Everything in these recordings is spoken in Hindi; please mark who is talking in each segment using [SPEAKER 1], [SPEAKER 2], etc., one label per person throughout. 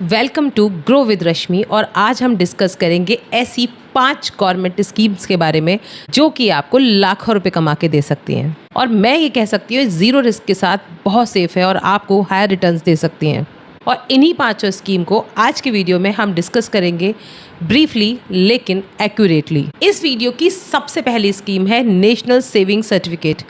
[SPEAKER 1] वेलकम टू ग्रो विद रश्मि। और आज हम डिस्कस करेंगे ऐसी 5 गवर्नमेंट स्कीम्स के बारे में जो कि आपको लाखों रुपए कमा के दे सकती हैं, और मैं ये कह सकती हूँ ज़ीरो रिस्क के साथ बहुत सेफ है और आपको हायर रिटर्न्स दे सकती हैं। और इन्हीं 5 स्कीम को आज के वीडियो में हम डिस्कस करेंगे ब्रीफली लेकिन एक्यूरेटली। इस वीडियो की सबसे पहली स्कीम है नेशनल सेविंग सर्टिफिकेट।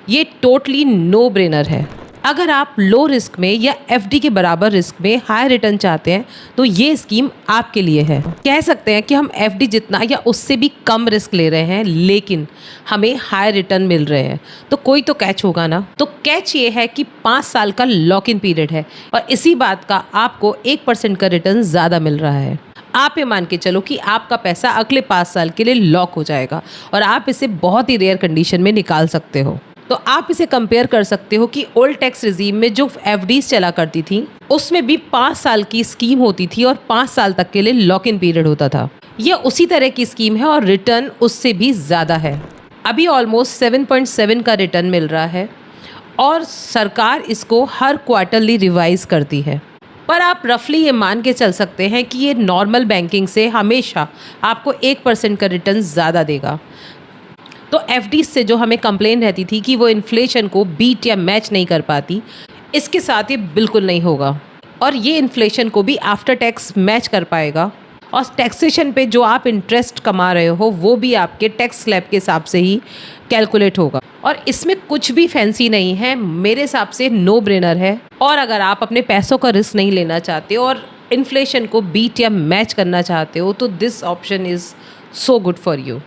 [SPEAKER 1] ये टोटली नो ब्रेनर है। अगर आप लो रिस्क में या एफडी के बराबर रिस्क में हाई रिटर्न चाहते हैं तो ये स्कीम आपके लिए है। कह सकते हैं कि हम एफडी जितना या उससे भी कम रिस्क ले रहे हैं लेकिन हमें हाई रिटर्न मिल रहे हैं, तो कोई तो कैच होगा ना। तो कैच ये है कि 5 साल का लॉक इन पीरियड है और इसी बात का आपको 1% का रिटर्न ज़्यादा मिल रहा है। आप ये मान के चलो कि आपका पैसा अगले 5 साल के लिए लॉक हो जाएगा और आप इसे बहुत ही रेयर कंडीशन में निकाल सकते हो। तो आप इसे कंपेयर कर सकते हो कि ओल्ड टैक्स रिजीम में जो एफडीज चला करती थी उसमें भी 5 साल की स्कीम होती थी और 5 साल तक के लिए लॉक इन पीरियड होता था। यह उसी तरह की स्कीम है और रिटर्न उससे भी ज़्यादा है। अभी ऑलमोस्ट 7.7 का रिटर्न मिल रहा है और सरकार इसको हर क्वार्टरली रिवाइज करती है। पर आप रफली ये मान के चल सकते हैं कि ये नॉर्मल बैंकिंग से हमेशा आपको 1% का रिटर्न ज़्यादा देगा। तो एफडी से जो हमें कंप्लेन रहती थी कि वो इन्फ्लेशन को बीट या मैच नहीं कर पाती, इसके साथ ये बिल्कुल नहीं होगा और ये इन्फ्लेशन को भी आफ्टर टैक्स मैच कर पाएगा। और टैक्सेशन पे जो आप इंटरेस्ट कमा रहे हो वो भी आपके टैक्स स्लैब के हिसाब से ही कैलकुलेट होगा। और इसमें कुछ भी फैंसी नहीं है, मेरे हिसाब से नो ब्रेनर है। और अगर आप अपने पैसों का रिस्क नहीं लेना चाहते और इन्फ्लेशन को बीट या मैच करना चाहते हो तो this option is so good for you.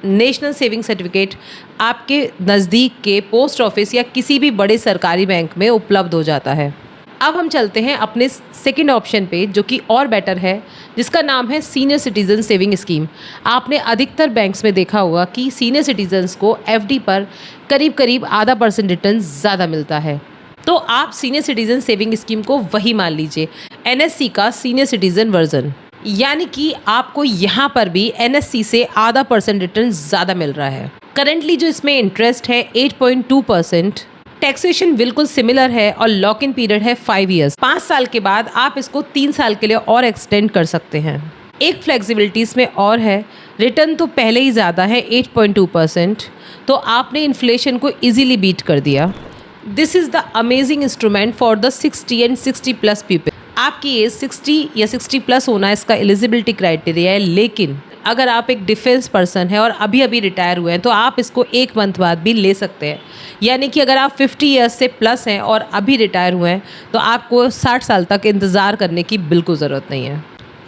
[SPEAKER 1] National saving certificate आपके नज़दीक के पोस्ट ऑफिस या किसी भी बड़े सरकारी बैंक में उपलब्ध हो जाता है। अब हम चलते हैं अपने सेकंड ऑप्शन पे जो कि और बेटर है, जिसका नाम है सीनियर सिटीजन सेविंग स्कीम। आपने अधिकतर बैंक्स में देखा होगा कि सीनियर सिटीजन्स को एफडी पर करीब करीब आधा % रिटर्न ज़्यादा मिलता है। तो आप सीनियर सिटीजन सेविंग स्कीम को वही मान लीजिए, एनएससी का सीनियर सिटीजन वर्जन। यानी कि आपको यहाँ पर भी एनएससी से आधा % रिटर्न ज़्यादा मिल रहा है। करेंटली जो इसमें इंटरेस्ट है 8.2%, टैक्सेशन बिल्कुल सिमिलर है और लॉक इन पीरियड है 5 ईयर्स। 5 साल के बाद आप इसको 3 साल के लिए और एक्सटेंड कर सकते हैं। एक फ्लेक्सिबिलिटी इसमें और है, रिटर्न तो पहले ही ज़्यादा है 8.2%, तो आपने इन्फ्लेशन को ईजिली बीट कर दिया। This is the amazing instrument for the 60 and 60+ people. आपकी एज 60 या 60+ होना इसका एलिजिबिलिटी क्राइटेरिया है, लेकिन अगर आप एक डिफेंस पर्सन हैं और अभी अभी रिटायर हुए हैं तो आप इसको 1 मंथ बाद भी ले सकते हैं। यानी कि अगर आप 50 ईयर्स से प्लस हैं और अभी रिटायर हुए हैं तो आपको 60 साल तक इंतज़ार करने की बिल्कुल ज़रूरत नहीं है।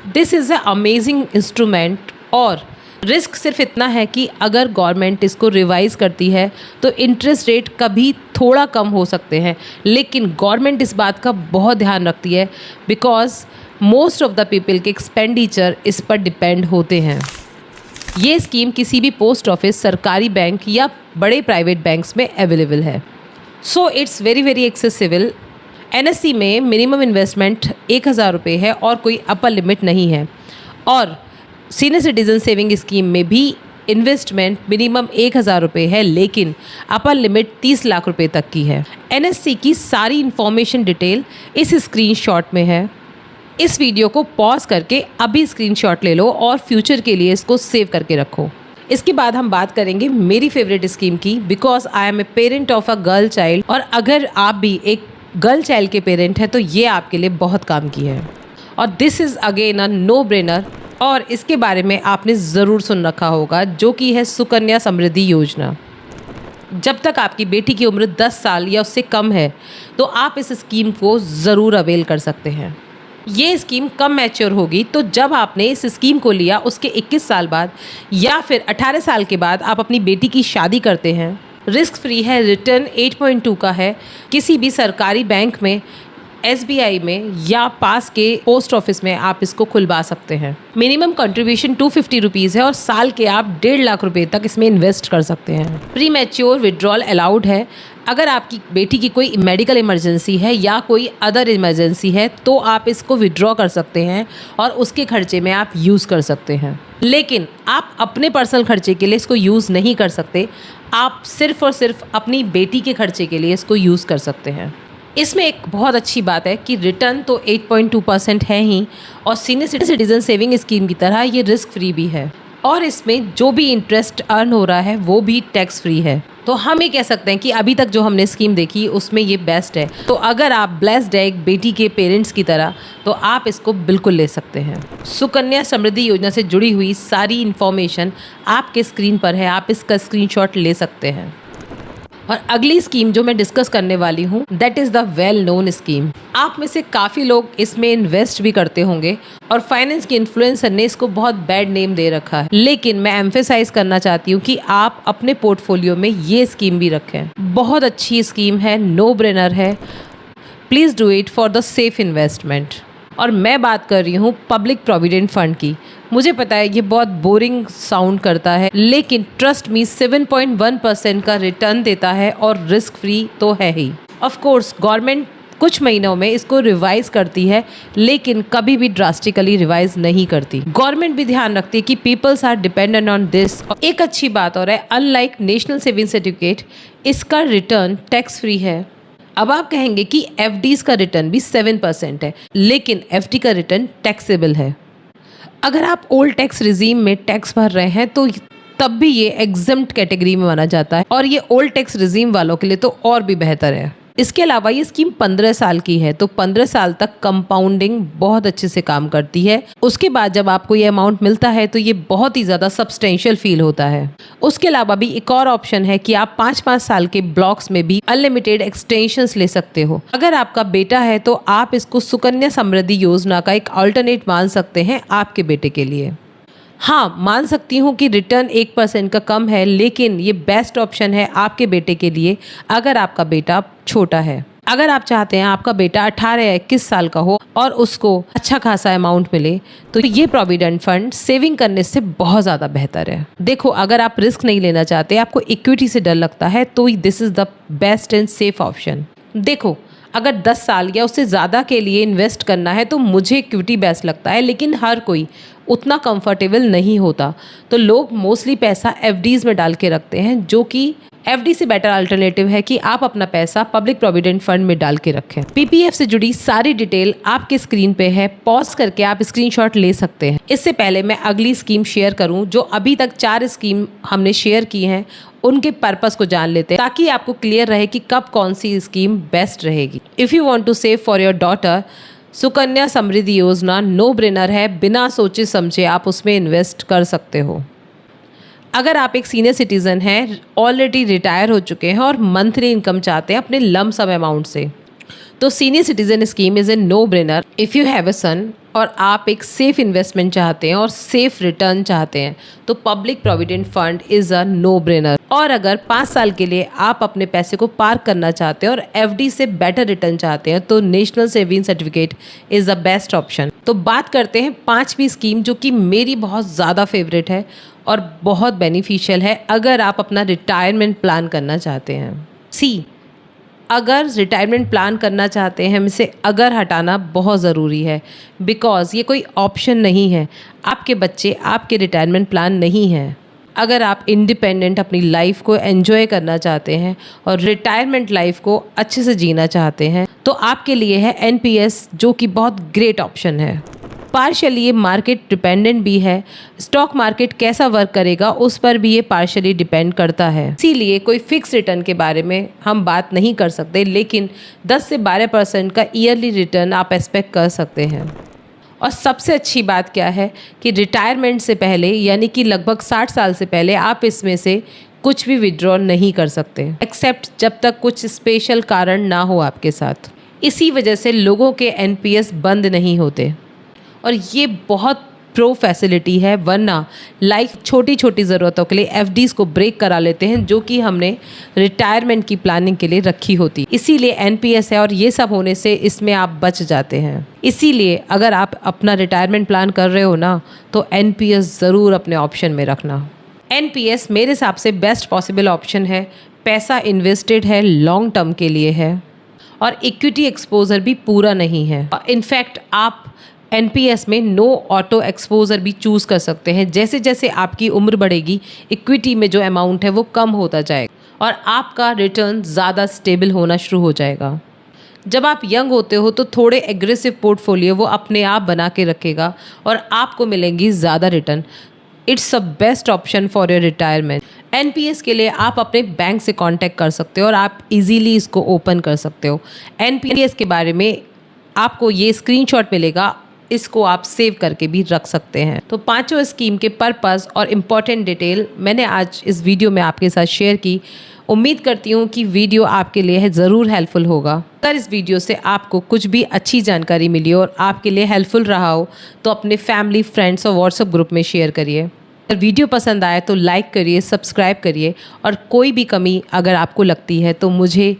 [SPEAKER 1] This is a amazing instrument. और रिस्क सिर्फ इतना है कि अगर गवर्नमेंट इसको रिवाइज़ करती है तो इंटरेस्ट रेट कभी थोड़ा कम हो सकते हैं, लेकिन गवर्नमेंट इस बात का बहुत ध्यान रखती है because most of the people के एक्सपेंडिचर इस पर डिपेंड होते हैं। ये स्कीम किसी भी पोस्ट ऑफिस, सरकारी बैंक या बड़े प्राइवेट बैंक्स में अवेलेबल है। So it's very very accessible. NSC में मिनिमम इन्वेस्टमेंट 1000 रुपये है और कोई अपर लिमिट नहीं है। और सीनियर सिटीजन सेविंग स्कीम में भी इन्वेस्टमेंट मिनिमम 1000 रुपये है लेकिन अपर लिमिट 30 लाख रुपए तक की है। एनएससी की सारी इन्फॉर्मेशन डिटेल इस स्क्रीनशॉट में है। इस वीडियो को पॉज करके अभी स्क्रीनशॉट ले लो और फ्यूचर के लिए इसको सेव करके रखो। इसके बाद हम बात करेंगे मेरी फेवरेट स्कीम की, because I am a parent of a girl child. और अगर आप भी एक गर्ल चाइल्ड के पेरेंट हैं तो ये आपके लिए बहुत काम की है। और this is again a no brainer और इसके बारे में आपने ज़रूर सुन रखा होगा, जो कि है सुकन्या समृद्धि योजना। जब तक आपकी बेटी की उम्र 10 साल या उससे कम है तो आप इस स्कीम को ज़रूर अवेल कर सकते हैं। ये स्कीम कम मैच्योर होगी तो जब आपने इस स्कीम को लिया उसके 21 साल बाद या फिर 18 साल के बाद आप अपनी बेटी की शादी करते हैं। रिस्क फ्री है, रिटर्न 8.2 का है। किसी भी सरकारी बैंक में, एसबीआई में या पास के पोस्ट ऑफिस में आप इसको खुलवा सकते हैं। मिनिमम कंट्रीब्यूशन 250 रुपीज़ है और साल के आप 1.5 लाख रुपए तक इसमें इन्वेस्ट कर सकते हैं। प्री मैच्योर विड्रॉल अलाउड है। अगर आपकी बेटी की कोई मेडिकल इमरजेंसी है या कोई अदर इमरजेंसी है तो आप इसको विड्रॉ कर सकते हैं और उसके खर्चे में आप यूज़ कर सकते हैं। लेकिन आप अपने पर्सनल खर्चे के लिए इसको यूज़ नहीं कर सकते, आप सिर्फ़ और सिर्फ अपनी बेटी के खर्चे के लिए इसको यूज़ कर सकते हैं। इसमें एक बहुत अच्छी बात है कि रिटर्न तो 8.2% है ही, और सीनियर सिटीजन सेविंग स्कीम की तरह ये रिस्क फ्री भी है, और इसमें जो भी इंटरेस्ट अर्न हो रहा है वो भी टैक्स फ्री है। तो हम ये कह सकते हैं कि अभी तक जो हमने स्कीम देखी उसमें ये बेस्ट है। तो अगर आप ब्लेस्ड है एक बेटी के पेरेंट्स की तरह, तो आप इसको बिल्कुल ले सकते हैं। सुकन्या समृद्धि योजना से जुड़ी हुई सारी इन्फॉर्मेशन आपके स्क्रीन पर है, आप इसका स्क्रीनशॉट ले सकते हैं। और अगली स्कीम जो मैं डिस्कस करने वाली हूँ, that is the well known scheme. आप में से काफ़ी लोग इसमें इन्वेस्ट भी करते होंगे, और फाइनेंस के इन्फ्लुएंसर ने इसको बहुत बैड नेम दे रखा है, लेकिन मैं एम्फेसाइज करना चाहती हूँ कि आप अपने पोर्टफोलियो में ये स्कीम भी रखें। बहुत अच्छी स्कीम है, नो ब्रेनर है, please do it for the safe investment. और मैं बात कर रही हूँ पब्लिक प्रोविडेंट फंड की। मुझे पता है ये बहुत बोरिंग साउंड करता है, लेकिन ट्रस्ट मी 7.1% का रिटर्न देता है, और रिस्क फ्री तो है ही। ऑफ कोर्स गवर्नमेंट कुछ महीनों में इसको रिवाइज करती है, लेकिन कभी भी ड्रास्टिकली रिवाइज नहीं करती। गवर्नमेंट भी ध्यान रखती है कि peoples are dependent on this. एक अच्छी बात और है, अनलाइक नेशनल सेविंग सर्टिफिकेट, इसका रिटर्न टैक्स फ्री है। अब आप कहेंगे कि एफडीज का रिटर्न भी 7% है, लेकिन एफडी का रिटर्न टैक्सेबल है। अगर आप ओल्ड टैक्स रिजीम में टैक्स भर रहे हैं तो तब भी ये एग्जम्प्ट कैटेगरी में माना जाता है, और ये ओल्ड टैक्स रिजीम वालों के लिए तो और भी बेहतर है। इसके अलावा ये स्कीम 15 साल की है, तो 15 साल तक कंपाउंडिंग बहुत अच्छे से काम करती है। उसके बाद जब आपको ये अमाउंट मिलता है तो ये बहुत ही ज़्यादा सब्सटेंशियल फील होता है। उसके अलावा भी एक और ऑप्शन है कि आप 5-5 साल के ब्लॉक्स में भी अनलिमिटेड एक्सटेंशंस ले सकते हो। अगर आपका बेटा है तो आप इसको सुकन्या समृद्धि योजना का एक अल्टरनेट मान सकते हैं आपके बेटे के लिए। हाँ, मान सकती हूँ कि रिटर्न 1% का कम है, लेकिन ये बेस्ट ऑप्शन है आपके बेटे के लिए अगर आपका बेटा छोटा है। अगर आप चाहते हैं आपका बेटा 18 या 21 साल का हो और उसको अच्छा खासा अमाउंट मिले, तो ये प्रोविडेंट फंड सेविंग करने से बहुत ज़्यादा बेहतर है। देखो, अगर आप रिस्क नहीं लेना चाहते, आपको इक्विटी से डर लगता है, तो this is the best and safe option. देखो, अगर 10 साल या उससे ज़्यादा के लिए इन्वेस्ट करना है तो मुझे इक्विटी बेस्ट लगता है, लेकिन हर कोई उतना कंफर्टेबल नहीं होता, तो लोग मोस्टली पैसा एफडीज़ में डाल के रखते हैं, जो कि एफडी से बेटर अल्टरनेटिव है कि आप अपना पैसा पब्लिक प्रोविडेंट फंड में डाल के रखें। पीपीएफ से जुड़ी सारी डिटेल आपके स्क्रीन पे है, पॉज करके आप स्क्रीनशॉट ले सकते हैं। इससे पहले मैं अगली स्कीम शेयर करूं, जो अभी तक 4 स्कीम हमने शेयर की हैं, उनके पर्पस को जान लेते हैं, ताकि आपको क्लियर रहे कि कब कौन सी स्कीम बेस्ट रहेगी। If you want to save for your daughter, Sukanya Samriddhi Yojana no brainer है, बिना सोचे समझे आप उसमें इन्वेस्ट कर सकते हो। अगर आप एक सीनियर सिटीज़न हैं, ऑलरेडी रिटायर हो चुके हैं और मंथली इनकम चाहते हैं अपने लम सम अमाउंट से, तो senior citizen scheme is a no brainer. If you have a son और आप एक सेफ़ इन्वेस्टमेंट चाहते हैं और सेफ़ रिटर्न चाहते हैं, तो public provident fund is a no brainer. और अगर 5 साल के लिए आप अपने पैसे को पार्क करना चाहते हैं और एफडी से बेटर रिटर्न चाहते हैं, तो national saving certificate is the best option. तो बात करते हैं 5वीं स्कीम, जो कि मेरी बहुत ज़्यादा फेवरेट है और बहुत बेनिफिशियल है अगर आप अपना रिटायरमेंट प्लान करना चाहते हैं। अगर रिटायरमेंट प्लान करना चाहते हैं, हमसे अगर हटाना बहुत ज़रूरी है, बिकॉज़ ये कोई ऑप्शन नहीं है। आपके बच्चे आपके रिटायरमेंट प्लान नहीं हैं। अगर आप इंडिपेंडेंट अपनी लाइफ को एंजॉय करना चाहते हैं और रिटायरमेंट लाइफ को अच्छे से जीना चाहते हैं, तो आपके लिए है एनपीएस, जो कि बहुत ग्रेट ऑप्शन है। पार्शियली ये मार्केट डिपेंडेंट भी है, स्टॉक मार्केट कैसा वर्क करेगा उस पर भी ये पार्शियली डिपेंड करता है, इसीलिए कोई फिक्स रिटर्न के बारे में हम बात नहीं कर सकते, लेकिन 10 से 12% का ईयरली रिटर्न आप एक्सपेक्ट कर सकते हैं। और सबसे अच्छी बात क्या है कि रिटायरमेंट से पहले, यानी कि लगभग 60 साल से पहले, आप इसमें से कुछ भी विड्रॉ नहीं कर सकते, एक्सेप्ट जब तक कुछ स्पेशल कारण ना हो आपके साथ। इसी वजह से लोगों के एनपीएस बंद नहीं होते, और ये बहुत प्रो फैसिलिटी है, वरना लाइफ छोटी छोटी ज़रूरतों के लिए एफडीज़ को ब्रेक करा लेते हैं, जो कि हमने रिटायरमेंट की प्लानिंग के लिए रखी होती। इसीलिए एनपीएस है, और ये सब होने से इसमें आप बच जाते हैं। इसीलिए अगर आप अपना रिटायरमेंट प्लान कर रहे हो ना, तो एनपीएस ज़रूर अपने ऑप्शन में रखना। एनपीएस मेरे हिसाब से बेस्ट पॉसिबल ऑप्शन है, पैसा इन्वेस्टेड है, लॉन्ग टर्म के लिए है, और इक्विटी एक्सपोजर भी पूरा नहीं है। इनफैक्ट आप एनपीएस में नो ऑटो एक्सपोजर भी चूज़ कर सकते हैं। जैसे जैसे आपकी उम्र बढ़ेगी, इक्विटी में जो अमाउंट है वो कम होता जाएगा और आपका रिटर्न ज़्यादा स्टेबल होना शुरू हो जाएगा। जब आप यंग होते हो तो थोड़े एग्रेसिव पोर्टफोलियो वो अपने आप बना के रखेगा और आपको मिलेंगी ज़्यादा return. It's a best option for your retirement. NPS के लिए आप अपने बैंक से कांटेक्ट कर सकते हो और आप इजीली इसको ओपन कर सकते हो। एनपीएस के बारे में आपको ये स्क्रीनशॉट मिलेगा, इसको आप सेव करके भी रख सकते हैं। तो पांचों स्कीम के पर्पस और इम्पॉर्टेंट डिटेल मैंने आज इस वीडियो में आपके साथ शेयर की। उम्मीद करती हूँ कि वीडियो आपके लिए ज़रूर हेल्पफुल होगा। अगर इस वीडियो से आपको कुछ भी अच्छी जानकारी मिली और आपके लिए हेल्पफुल रहा हो तो अपने फैमिली, फ्रेंड्स और व्हाट्सएप ग्रुप में शेयर करिए। अगर वीडियो पसंद आए तो लाइक करिए, सब्सक्राइब करिए और कोई भी कमी अगर आपको लगती है तो मुझे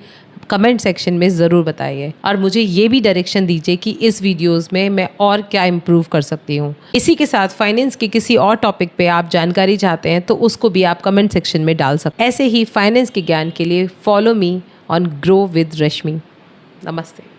[SPEAKER 1] कमेंट सेक्शन में ज़रूर बताइए और मुझे ये भी डायरेक्शन दीजिए कि इस वीडियोस में मैं और क्या इम्प्रूव कर सकती हूँ। इसी के साथ फाइनेंस के किसी और टॉपिक पे आप जानकारी चाहते हैं तो उसको भी आप कमेंट सेक्शन में डाल सकते हैं। ऐसे ही फाइनेंस के ज्ञान के लिए follow me on Grow with Rashmi. नमस्ते।